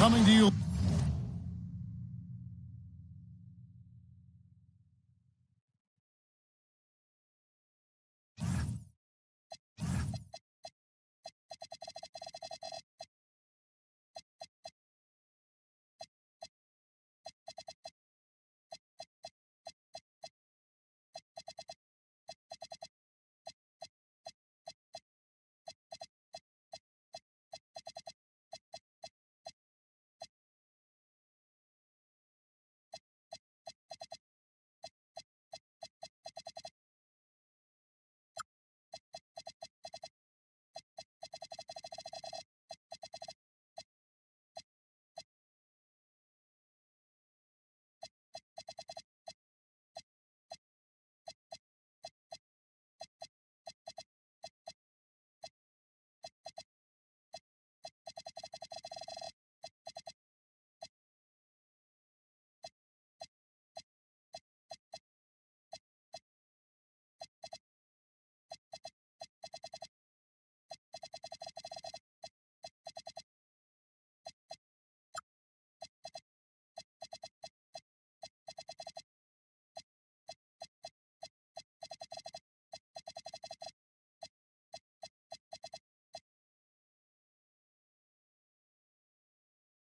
coming to you.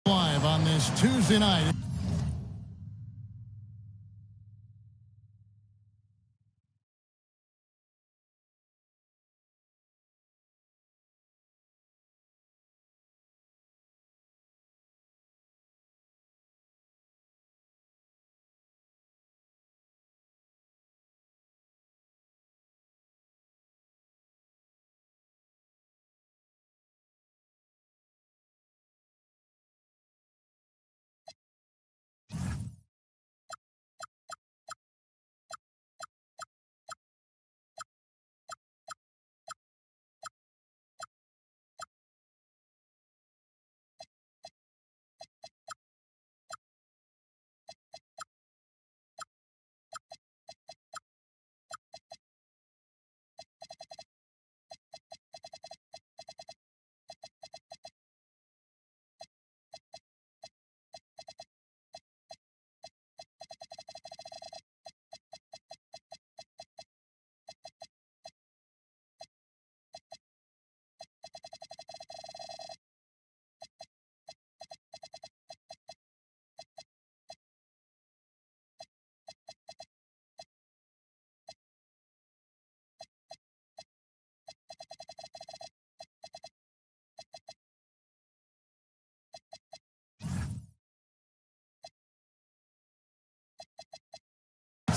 Live on this Tuesday night.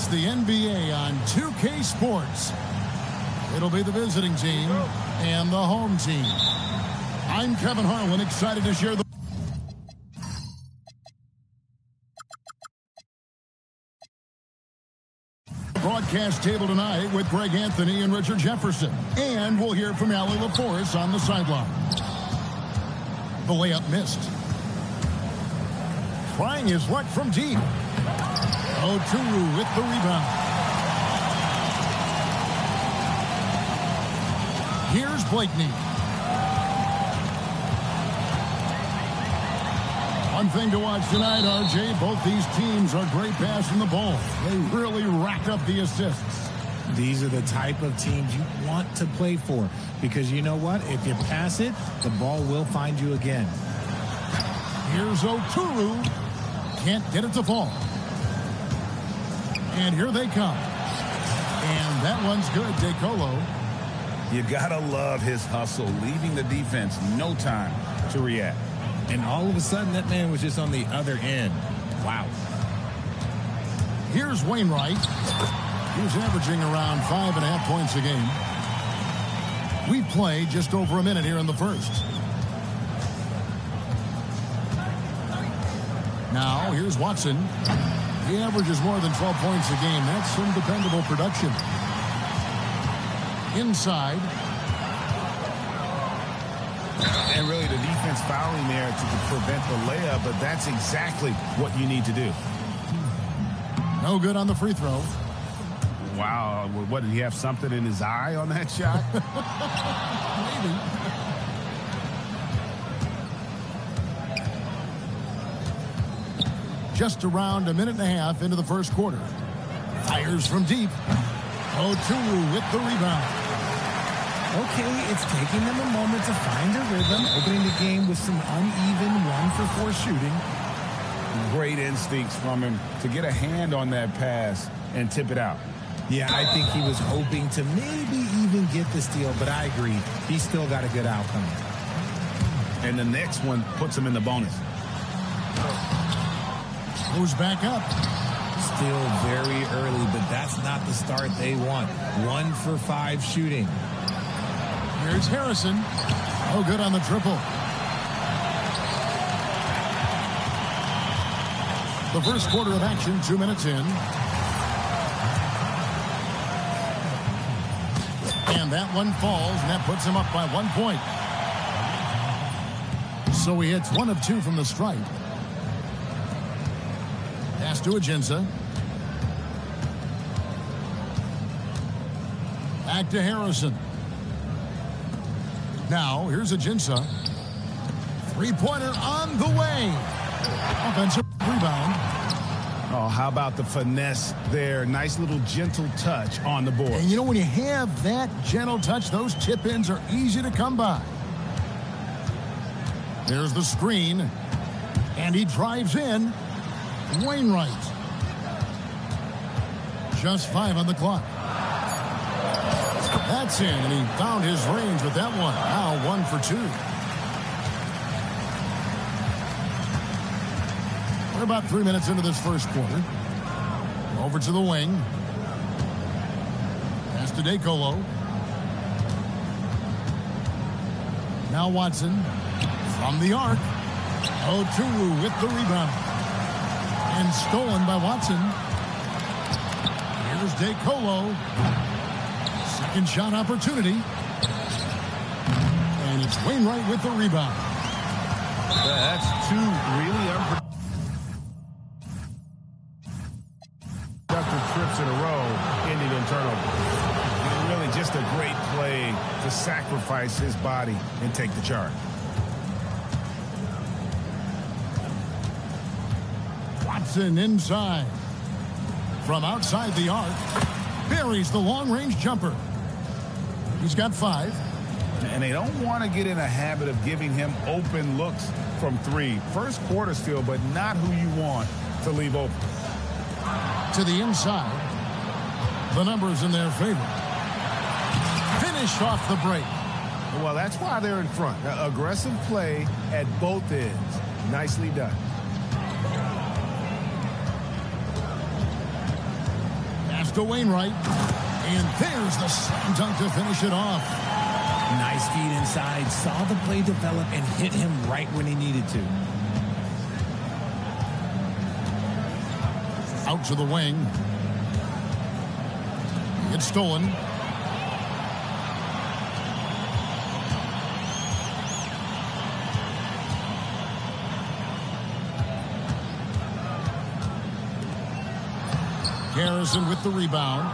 The NBA on 2K Sports. It'll be the visiting team and the home team. I'm Kevin Harlan, excited to share the broadcast table tonight with Greg Anthony and Richard Jefferson. And we'll hear from Allie LaForce on the sideline. The layup missed. Trying his luck from deep. Oturu with the rebound. Here's Blakeney. One thing to watch tonight, RJ, both these teams are great passing the ball. They really rack up the assists. These are the type of teams you want to play for because you know what? If you pass it, the ball will find you again. Here's Oturu. Can't get it to fall. And here they come. And that one's good, DeColo. You gotta love his hustle, leaving the defense no time to react. And all of a sudden, that man was just on the other end. Wow. Here's Wainwright. He's averaging around 5.5 points a game. We play just over a minute here in the first. Now, here's Watson. He averages more than 12 points a game. That's some dependable production. Inside. And really the defense fouling there to prevent the layup, but that's exactly what you need to do. No good on the free throw. Wow. What, did he have something in his eye on that shot? Maybe. just around a minute and a half into the first quarter. Fires from deep. Oturu with the rebound. Okay, it's taking them a moment to find their rhythm, opening the game with some uneven 1-for-4 shooting. Great instincts from him to get a hand on that pass and tip it out. Yeah, I think he was hoping to maybe even get the steal, but I agree. He still got a good outcome. And the next one puts him in the bonus. Goes back up. Still very early, but that's not the start they want. 1-for-5 shooting. Here's Harrison. Oh, good on the triple. The first quarter of action, 2 minutes in. And that one falls, and that puts him up by 1 point. So he hits 1 of 2 from the stripe. Pass to Ajinça. Back to Harrison. Now, here's Ajinça. Three-pointer on the way. Offensive rebound. Oh, how about the finesse there? Nice little gentle touch on the board. And you know, when you have that gentle touch, those tip-ins are easy to come by. There's the screen. And he drives in. Wainwright. Just 5 on the clock. That's in, and he found his range with that one. Now 1 for 2. We're about 3 minutes into this first quarter. Over to the wing. Pass to DeColo. Now Watson from the arc. Oturu with the rebound. And stolen by Watson. Here's DeColo. Second shot opportunity. And it's Wainwright with the rebound. That's 2 really unproductive trips in a row, ending in turnover. Really just a great play to sacrifice his body and take the charge. Watson inside. From outside the arc. Buries the long-range jumper. He's got 5. And they don't want to get in a habit of giving him open looks from 3. First quarter still, but not who you want to leave open. To the inside. The numbers in their favor. Finish off the break. Well, that's why they're in front. Aggressive play at both ends. Nicely done. Pass to Wainwright. And there's the slam dunk to finish it off. Nice feed inside. Saw the play develop and hit him right when he needed to. Out to the wing. It's stolen. Harrison with the rebound.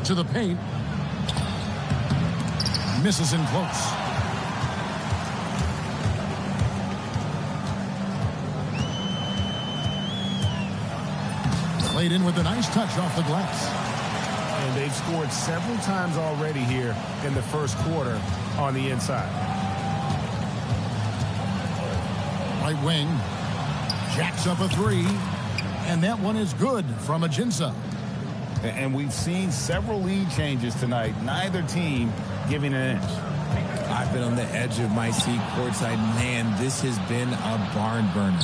To the paint. Misses in close. Played in with a nice touch off the glass. And they've scored several times already here in the first quarter on the inside. Right wing. Jacks up a 3. And that one is good from Ajinça. And we've seen several lead changes tonight. Neither team giving an inch. I've been on the edge of my seat courtside. Man, this has been a barn burner.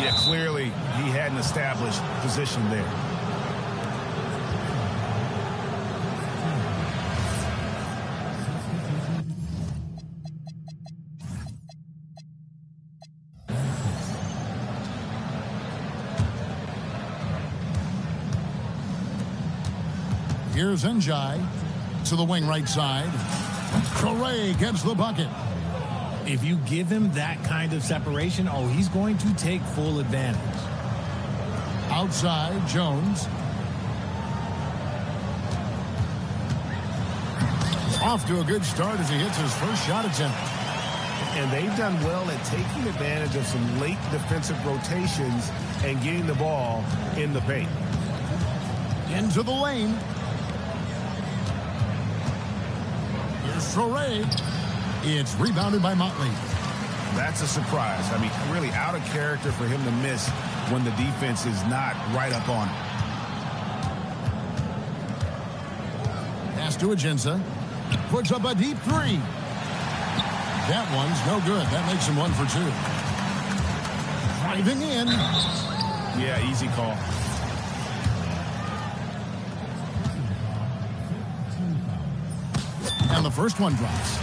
Yeah, clearly he had an established position there. Here's Njai to the wing right side. Correa gets the bucket. If you give him that kind of separation, oh, he's going to take full advantage. Outside, Jones. Off to a good start as he hits his first shot attempt. And they've done well at taking advantage of some late defensive rotations and getting the ball in the paint. Into the lane. Here's Torre. It's rebounded by Motley. That's a surprise. I mean, really out of character for him to miss when the defense is not right up on him. Pass to Agenza. Puts up a deep three. That one's no good. That makes him 1 for 2. Driving in. Yeah, easy call. And the first one drops.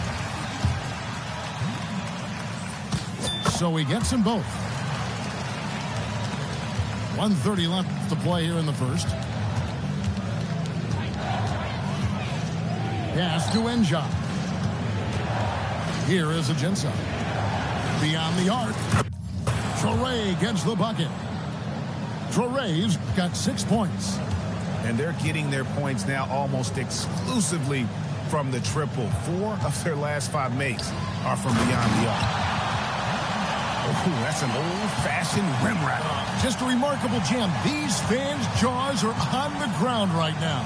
So he gets them both. 1:30 left to play here in the first. Pass to Enja. Here is Agenza. Beyond the arc. Torre gets the bucket. Torre's got 6 points. And they're getting their points now almost exclusively from the triple. 4 of their last 5 makes are from beyond the arc. Oh, that's an old-fashioned rim wrap. Just a remarkable jam. These fans' jaws are on the ground right now.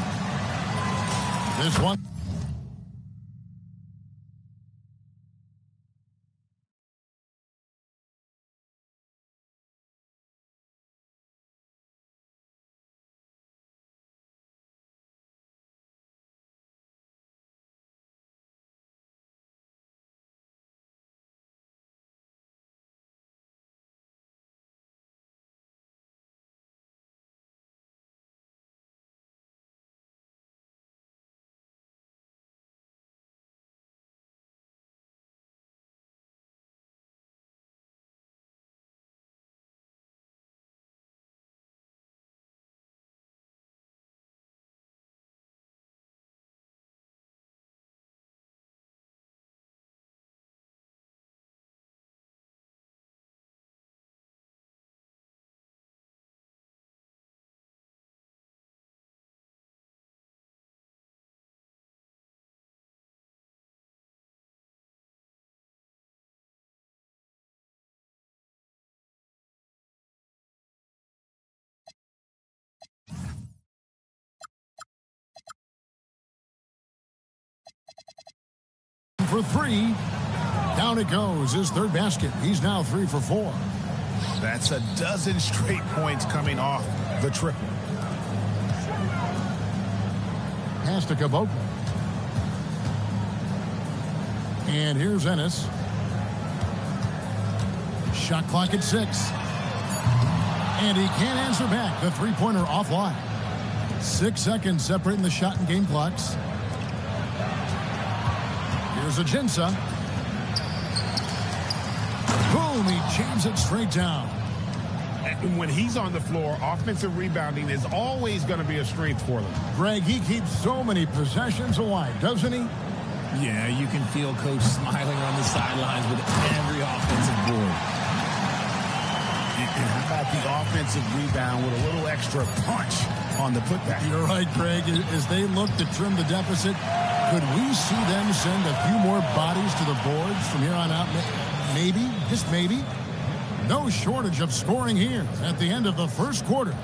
This one. For 3. Down it goes. His 3rd basket. He's now 3 for 4. That's a dozen straight points coming off the triple. Pass to Caboclo. And here's Ennis. Shot clock at 6. And he can't answer back. The three-pointer offline. 6 seconds separating the shot and game clocks. Here's Agenza. Boom, he jams it straight down. And when he's on the floor, offensive rebounding is always going to be a strength for them. Greg, he keeps so many possessions alive, doesn't he? Yeah, you can feel Coach smiling on the sidelines with every offensive board. And how about the offensive rebound with a little extra punch on the putback? You're right, Greg. As they look to trim the deficit, could we see them send a few more bodies to the boards from here on out? Maybe, just maybe. No shortage of scoring here at the end of the first quarter.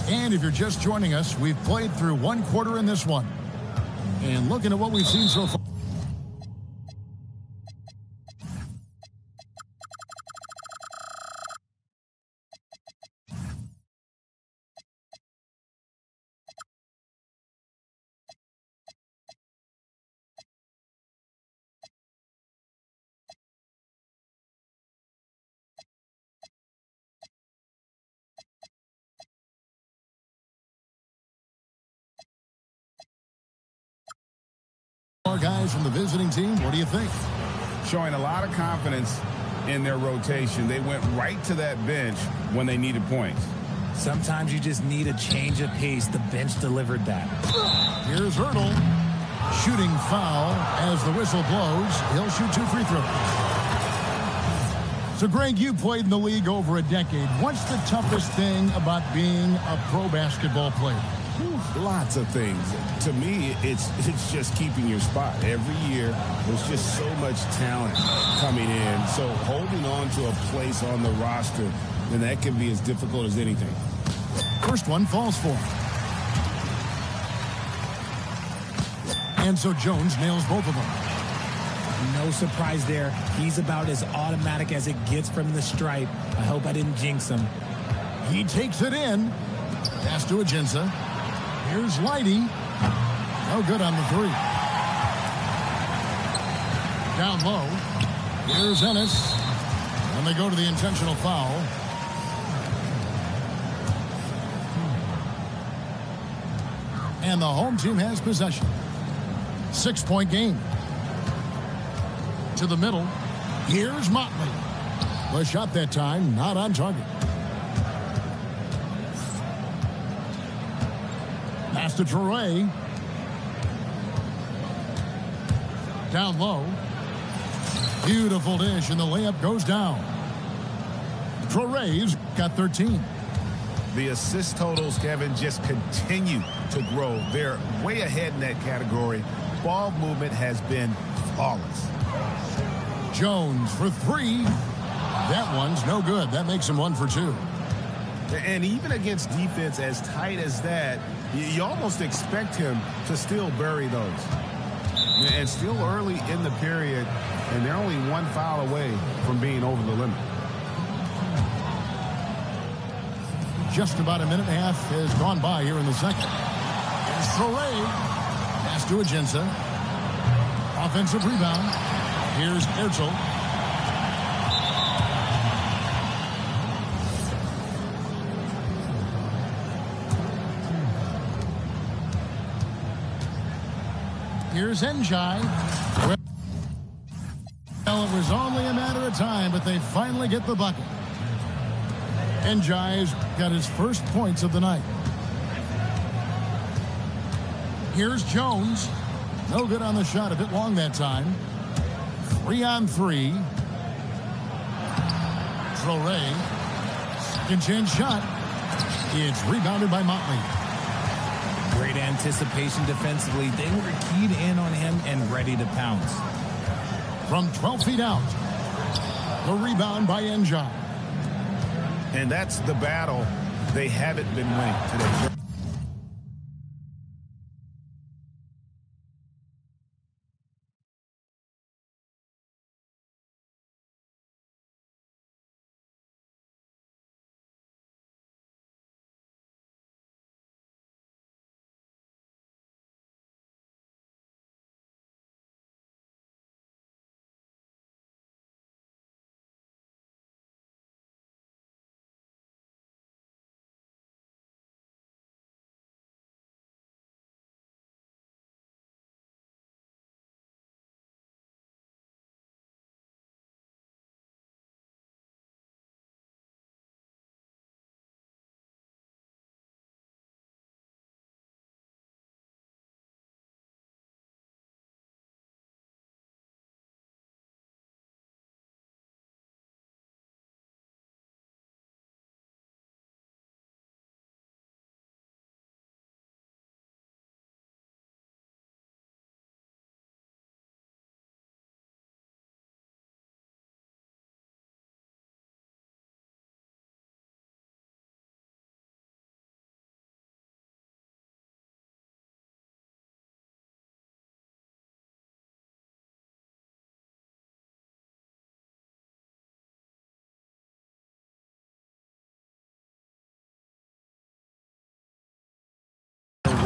And if you're just joining us, we've played through 1 quarter in this one. And looking at what we've seen so far. Guys from the visiting team, what do you think? Showing a lot of confidence in their rotation. They went right to that bench when they needed points. Sometimes you just need a change of pace. The bench delivered that. Here's Hurdle. Shooting foul as the whistle blows. He'll shoot 2 free throws. So, Greg, you played in the league over a decade. What's the toughest thing about being a pro basketball player? Lots of things. To me, it's just keeping your spot. Every year, there's just so much talent coming in. So holding on to a place on the roster, and that can be as difficult as anything. First one falls for him. And so Jones nails both of them. No surprise there. He's about as automatic as it gets from the stripe. I hope I didn't jinx him. He takes it in. Pass to Aginsa. Here's Leidy. No good on the three. Down low. Here's Ennis. And they go to the intentional foul. And the home team has possession. 6-point game. To the middle. Here's Motley. The shot that time, not on target. Pass to Traore. Down low. Beautiful dish, and the layup goes down. Traore's got 13. The assist totals, Kevin, just continue to grow. They're way ahead in that category. Ball movement has been flawless. Jones for three. That one's no good. That makes him 1 for 2. And even against defense as tight as that, you almost expect him to still bury those. And still early in the period, and they're only 1 foul away from being over the limit. Just about a minute and a half has gone by here in the second. Here's Traore. Pass to Aginsa. Offensive rebound. Here's Ertel. Here's Njai. Well, it was only a matter of time, but they finally get the bucket. Njai's got his first points of the night. Here's Jones. No good on the shot. A bit long that time. 3-on-3. Traore. Second chance shot. It's rebounded by Motley. Great anticipation defensively. They were keyed in on him and ready to pounce. From 12 feet out. The rebound by Njai. And that's the battle they haven't been winning today.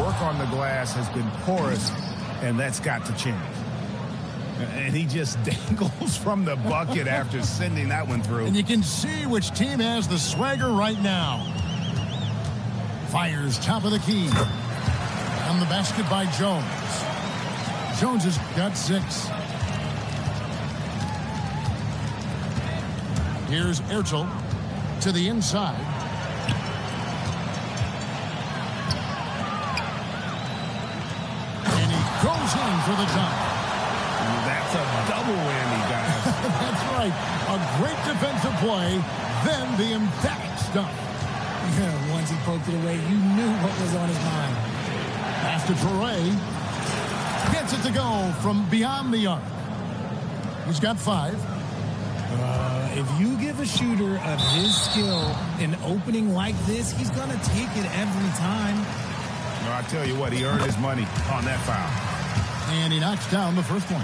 Work on the glass has been porous, and that's got to change. And he just dangles from the bucket after sending that one through. And you can see which team has the swagger right now. Fires top of the key. On the basket by Jones. Jones has got 6. Here's Ertel to the inside. And he goes in for the dunk. That's a double whammy, guys. That's right. A great defensive play, then the emphatic stuff. Yeah, one once he poked it away, you knew what was on his mind. Pass to Toure. Gets it to go from beyond the arc. He's got 5. If you give a shooter of his skill an opening like this, he's going to take it every time. No, I tell you what, he earned his money on that foul. And he knocks down the first one.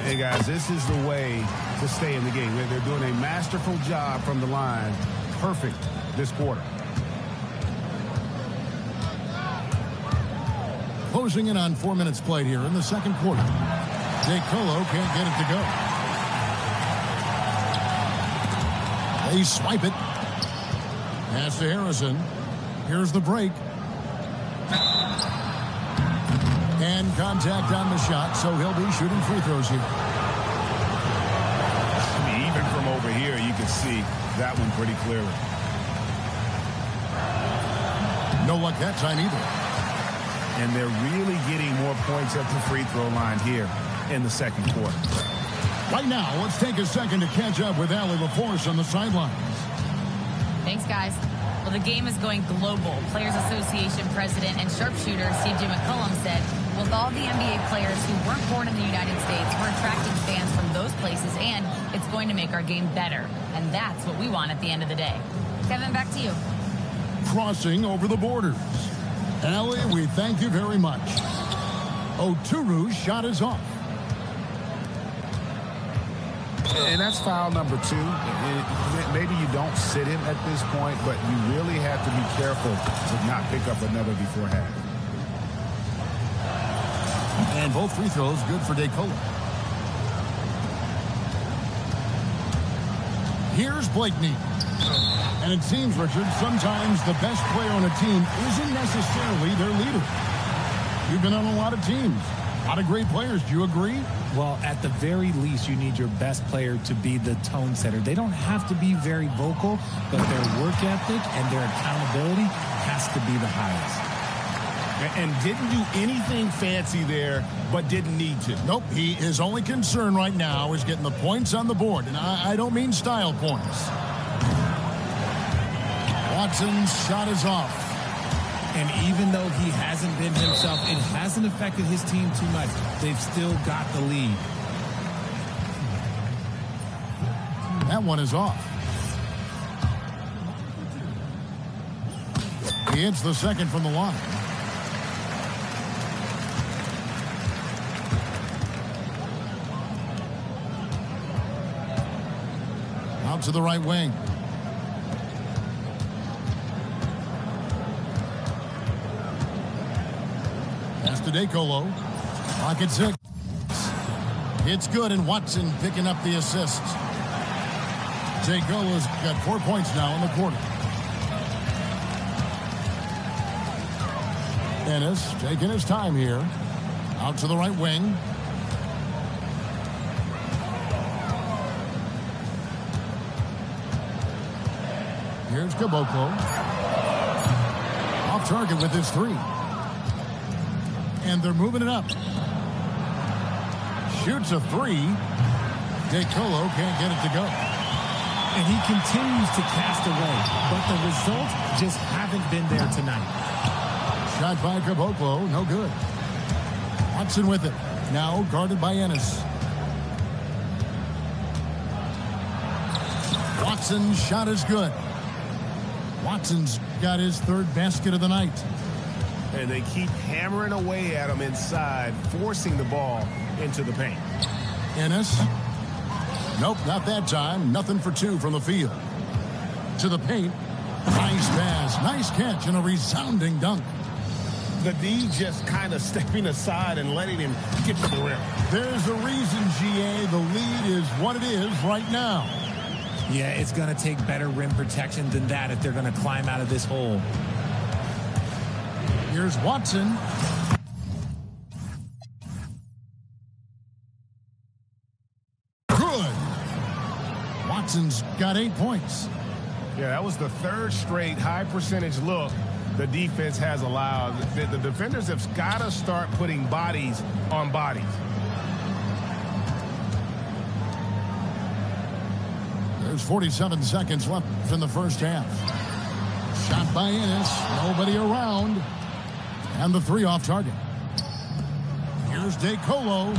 Hey, guys, this is the way to stay in the game. They're doing a masterful job from the line. Perfect this quarter. Closing in on 4 minutes played here in the second quarter. Jake Colo can't get it to go. They swipe it. Pass to Harrison. Here's the break. And contact on the shot, so he'll be shooting free throws here. I mean, even from over here, you can see that one pretty clearly. No luck that time either. And they're really getting more points at the free throw line here in the second quarter. Right now, let's take a second to catch up with Allie LaForce on the sidelines. Thanks, guys. Well, the game is going global. Players Association President and sharpshooter C.J. McCollum said, with all the NBA players who weren't born in the United States, we're attracting fans from those places, and it's going to make our game better. And that's what we want at the end of the day. Kevin, back to you. Crossing over the borders. Allie, we thank you very much. Oturu's shot is off. And that's foul number 2. Maybe you don't sit him at this point, but you really have to be careful to not pick up another before half. And both free throws good for DeColo. Here's Blakeney. And it seems, Richard, sometimes the best player on a team isn't necessarily their leader. You've been on a lot of teams. A lot of great players. Do you agree? Well, at the very least, you need your best player to be the tone setter. They don't have to be very vocal, but their work ethic and their accountability has to be the highest. And didn't do anything fancy there, but didn't need to. Nope. His only concern right now is getting the points on the board. And I don't mean style points. Watson's shot is off. And even though he hasn't been himself, it hasn't affected his team too much. They've still got the lead. That one is off. He hits the second from the line. Out to the right wing. Pass to DeColo. Pocket 6. It's good, and Watson picking up the assist. DeColo's got 4 points now in the quarter. Ennis taking his time here. Out to the right wing. Here's Caboclo. Off target with his 3. And they're moving it up. Shoots a 3. DeColo can't get it to go. And he continues to cast away, but the results just haven't been there tonight. Shot by Caboclo, no good. Watson with it. Now guarded by Ennis. Watson's shot is good. Watson's got his 3rd basket of the night. And they keep hammering away at him inside, forcing the ball into the paint. Ennis. Nope, not that time. Nothing for 2 from the field. To the paint. Nice pass. Nice catch and a resounding dunk. The D just kind of stepping aside and letting him get to the rim. There's a reason, GA. The lead is what it is right now. Yeah, it's going to take better rim protection than that if they're going to climb out of this hole. Here's Watson. Good. Watson's got 8 points. Yeah, that was the 3rd straight high percentage look the defense has allowed. The defenders have got to start putting bodies on bodies. There's 47 seconds left in the first half. Shot by Ennis. Nobody around. And the three off target. Here's DeColo.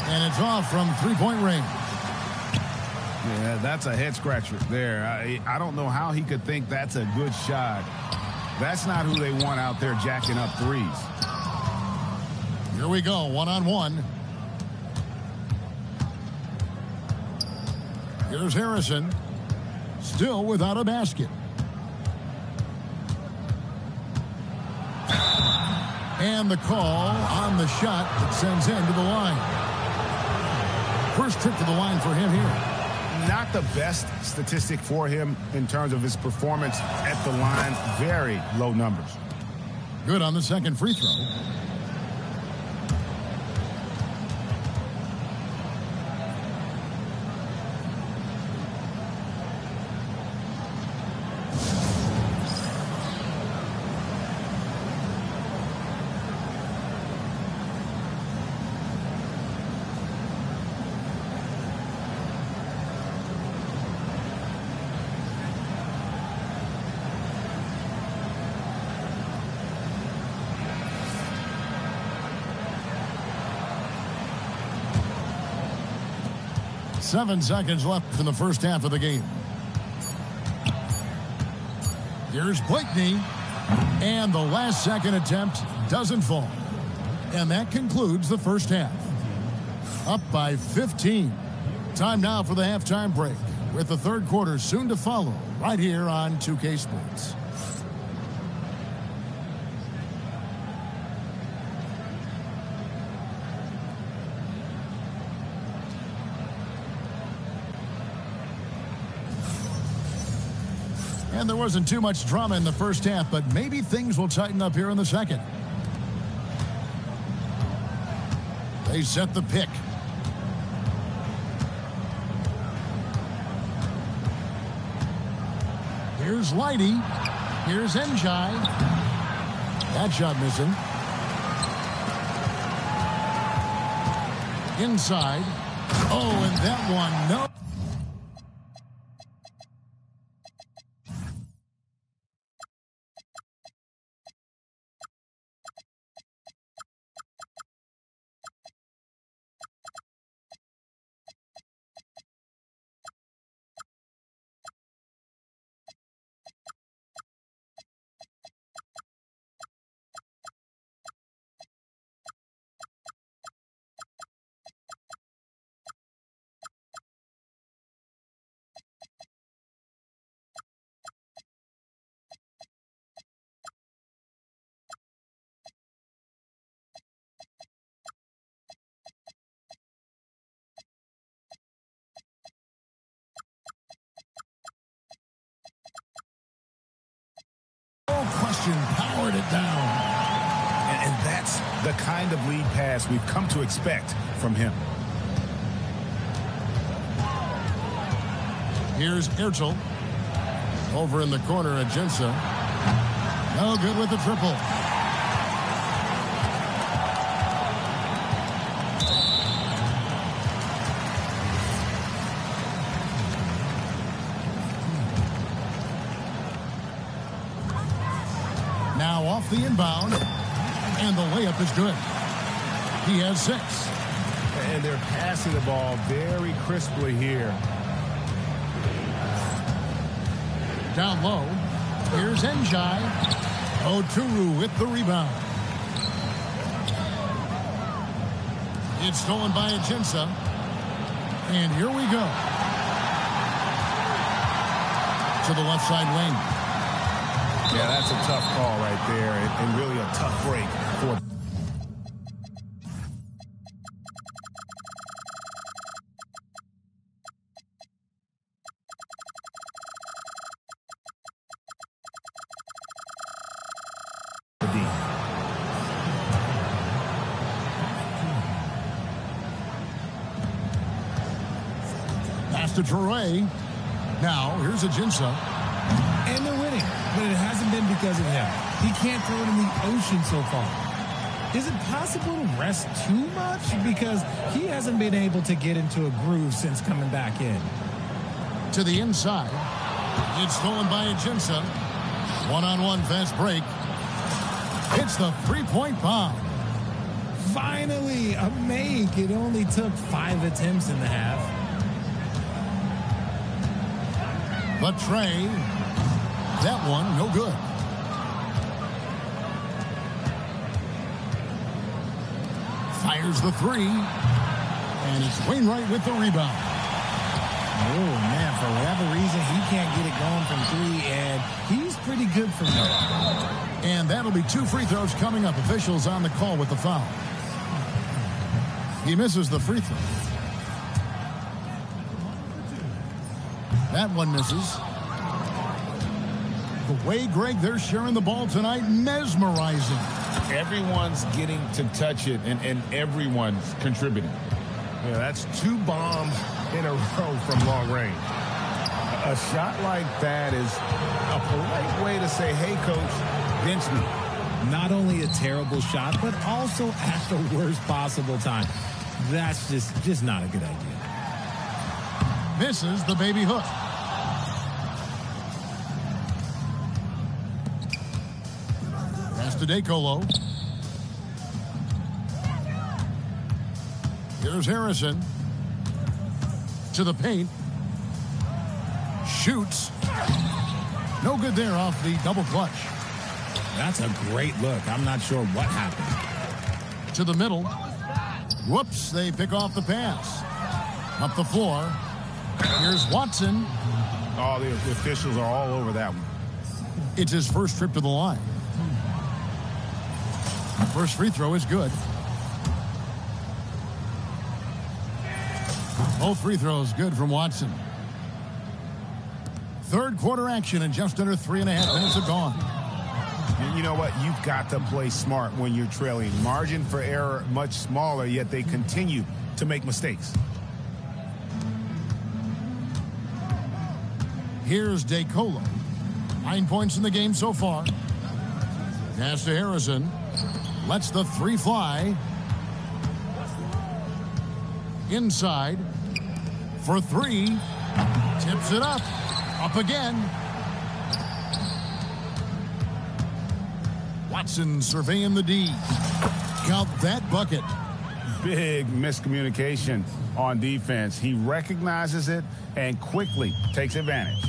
And it's off from three-point range. Yeah, that's a head-scratcher there. I don't know how he could think that's a good shot. That's not who they want out there jacking up threes. Here we go, one-on-one. Here's Harrison. Still without a basket. And the call on the shot that sends him to the line. First trip to the line for him here. Not the best statistic for him in terms of his performance at the line. Very low numbers. Good on the second free throw. Seven seconds left in the first half of the game. Here's Blakeney. And the last second attempt doesn't fall. And that concludes the first half. Up by 15. Time now for the halftime break, with the third quarter soon to follow right here on 2K Sports. And there wasn't too much drama in the first half, but maybe things will tighten up here in the second. They set the pick. Here's Leidy. Here's Njai. That shot missing. Inside. Oh, and that one, no. Question powered it down. And that's the kind of lead pass we've come to expect from him. Here's Ertel. Over in the corner at Jensa. No good with the triple. Now off the inbound, and the layup is good. He has 6. And they're passing the ball very crisply here. Down low, here's Njai. Oturu with the rebound. It's stolen by Ajinça. And here we go. To the left side wing. Yeah, that's a tough call right there, and really a tough break for the D. Pass to Traore. Now, here's Ajinça. And they're winning, but it hasn't been because of him. He can't throw it in the ocean so far. Is it possible to rest too much? Because he hasn't been able to get into a groove since coming back in. To the inside. It's stolen by Ajinça. One-on-one fast break. It's the three-point bomb. Finally, a make. It only took 5 attempts in the half. The tray. That one, no good. Fires the three. And it's Wainwright with the rebound. Oh, man, for whatever reason, he can't get it going from 3, and he's pretty good from there. And that'll be 2 free throws coming up. Officials on the call with the foul. He misses the free throw. That one misses. The way, Greg, they're sharing the ball tonight, mesmerizing. Everyone's getting to touch it, and everyone's contributing. Yeah, that's 2 bombs in a row from long range. A shot like that is a polite way to say, hey, coach, bench me. Not only a terrible shot, but also at the worst possible time. That's just not a good idea. Misses the baby hook. Pass to DeColo. Here's Harrison. To the paint. Shoots. No good there off the double clutch. That's a great look. I'm not sure what happened. To the middle. Whoops, they pick off the pass. Up the floor. Here's Watson. Oh, the officials are all over that one. It's his first trip to the line. First free throw is good. Both free throws good from Watson. Third quarter action and just under 3.5 minutes are gone. And you know what? You've got to play smart when you're trailing. Margin for error much smaller, yet they continue to make mistakes. Here's DeColo. 9 points in the game so far. Pass to Harrison. Lets the three fly. Inside. For 3. Tips it up. Up again. Watson surveying the D. Count that bucket. Big miscommunication on defense. He recognizes it and quickly takes advantage.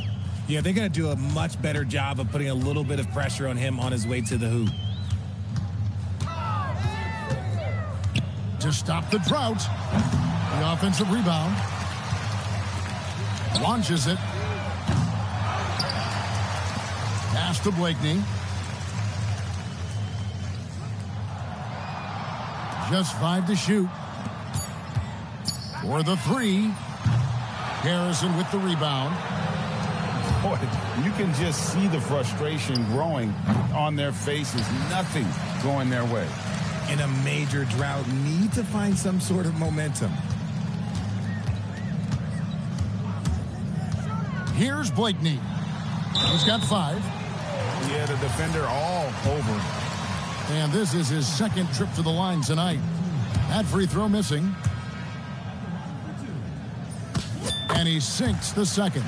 Yeah, they're going to do a much better job of putting a little bit of pressure on him on his way to the hoop. To stop the drought. The offensive rebound. Launches it. Pass to Blakeney. Just 5 to shoot. For the 3. Harrison with the rebound. Boy, you can just see the frustration growing on their faces. Nothing going their way. In a major drought, need to find some sort of momentum. Here's Blakeney. He's got 5. Yeah, the defender all over. And this is his second trip to the line tonight. That free throw missing. And he sinks the second.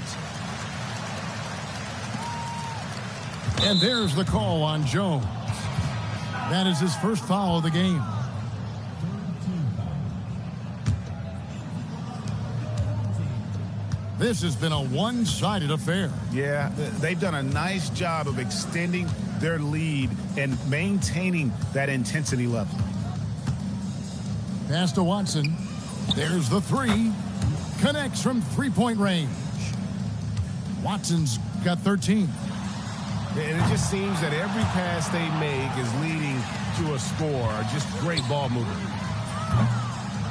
And there's the call on Jones. That is his first foul of the game. This has been a one-sided affair. Yeah, they've done a nice job of extending their lead and maintaining that intensity level. Pass to Watson. There's the 3. Connects from three-point range. Watson's got 13. And it just seems that every pass they make is leading to a score. Just great ball movement.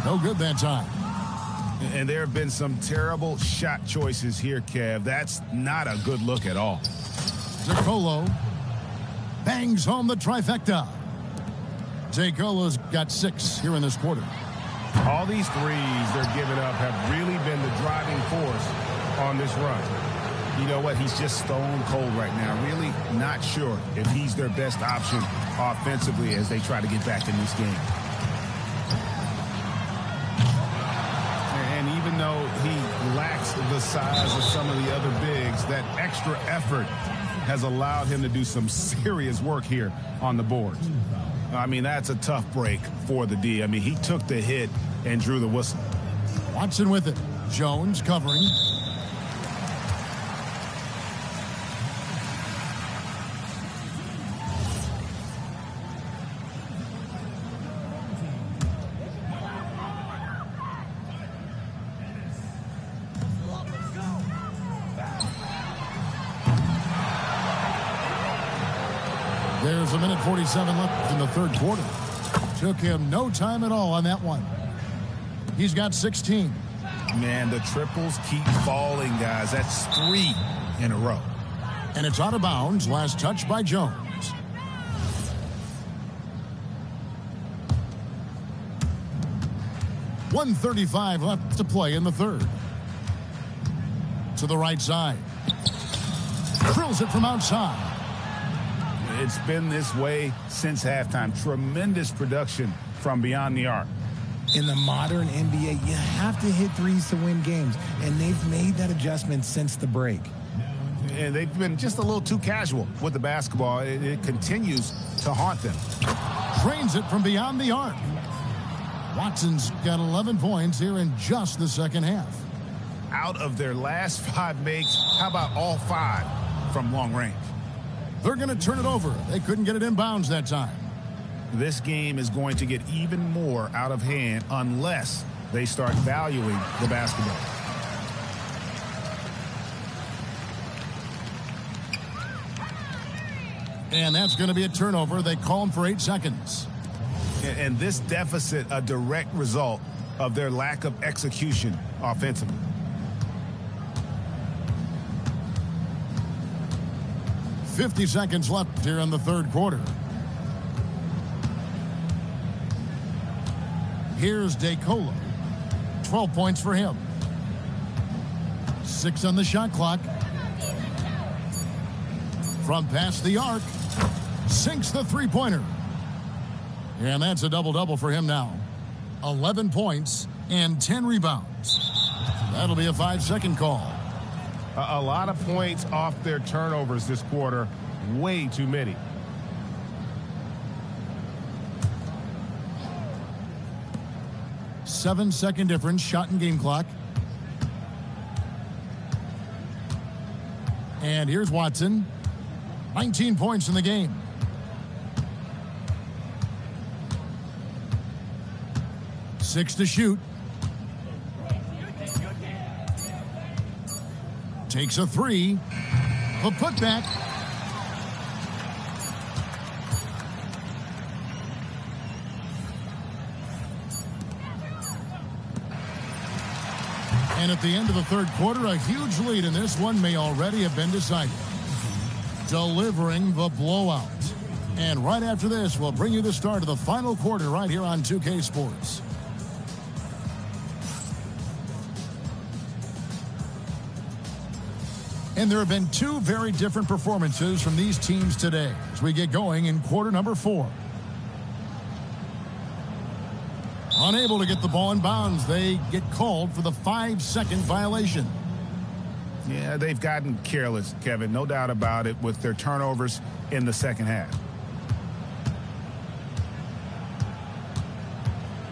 No good that time. And there have been some terrible shot choices here, Kev. That's not a good look at all. DeColo bangs home the trifecta. DeColo's got 6 here in this quarter. All these threes they're giving up have really been the driving force on this run. You know what? He's just stone cold right now. Really not sure if he's their best option offensively as they try to get back in this game. And even though he lacks the size of some of the other bigs, that extra effort has allowed him to do some serious work here on the boards. I mean, that's a tough break for the D. I mean, he took the hit and drew the whistle. Watson with it. Jones covering. There's a minute 47 left in the third quarter. Took him no time at all on that one. He's got 16. Man, the triples keep falling, guys. That's 3 in a row. And it's out of bounds. Last touch by Jones. .135 left to play in the third. To the right side. Drills it from outside. It's been this way since halftime. Tremendous production from beyond the arc. In the modern NBA, you have to hit threes to win games, and they've made that adjustment since the break. And they've been just a little too casual with the basketball. It continues to haunt them. Trains it from beyond the arc. Watson's got 11 points here in just the second half. Out of their last 5 makes, how about all 5 from long range? They're going to turn it over. They couldn't get it in bounds that time. This game is going to get even more out of hand unless they start valuing the basketball. And that's going to be a turnover. They call him for 8 seconds. And this deficit, a direct result of their lack of execution offensively. .50 seconds left here in the third quarter. Here's DeColo. 12 points for him. 6 on the shot clock. From past the arc. Sinks the three-pointer. And that's a double-double for him now. 11 points and 10 rebounds. That'll be a 5-second call. A lot of points off their turnovers this quarter. Way too many. Seven-second difference, shot and game clock. And here's Watson. 19 points in the game. Six to shoot. Takes a 3. A putback. And at the end of the third quarter, a huge lead in this one may already have been decided. Delivering the blowout. And right after this, we'll bring you the start of the final quarter right here on 2K Sports. And there have been 2 very different performances from these teams today as we get going in quarter number 4. Unable to get the ball in bounds, they get called for the 5-second violation. Yeah, they've gotten careless, Kevin, no doubt about it, with their turnovers in the second half.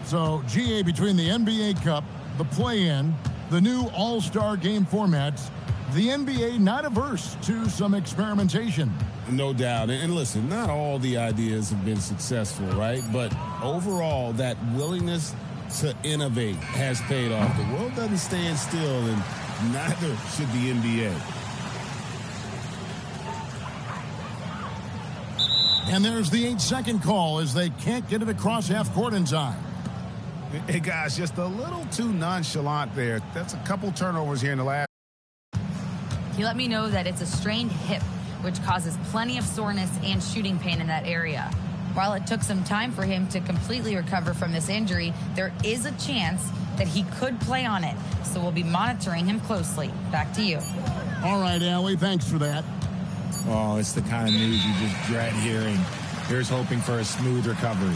So, GA, between the NBA Cup, the play-in, the new All-Star game formats, the NBA not averse to some experimentation. No doubt. And listen, not all the ideas have been successful, right? But overall, that willingness to innovate has paid off. The world doesn't stand still, and neither should the NBA. And there's the 8-second call as they can't get it across half court in time. Hey, guys, just a little too nonchalant there. That's a couple turnovers here in the last. He let me know that it's a strained hip, which causes plenty of soreness and shooting pain in that area. While it took some time for him to completely recover from this injury, there is a chance that he could play on it. So we'll be monitoring him closely. Back to you. All right, Allie, thanks for that. Oh, it's the kind of news you just dread hearing. Here's hoping for a smooth recovery.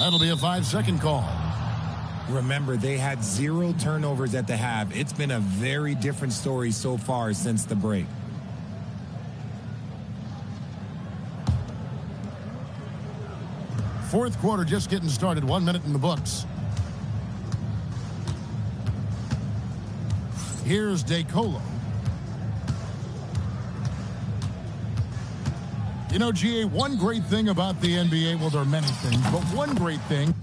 That'll be a 5-second call. Remember, they had 0 turnovers at the half. It's been a very different story so far since the break. Fourth quarter just getting started. 1 minute in the books. Here's DeColo. You know, GA, one great thing about the NBA, well, there are many things, but one great thing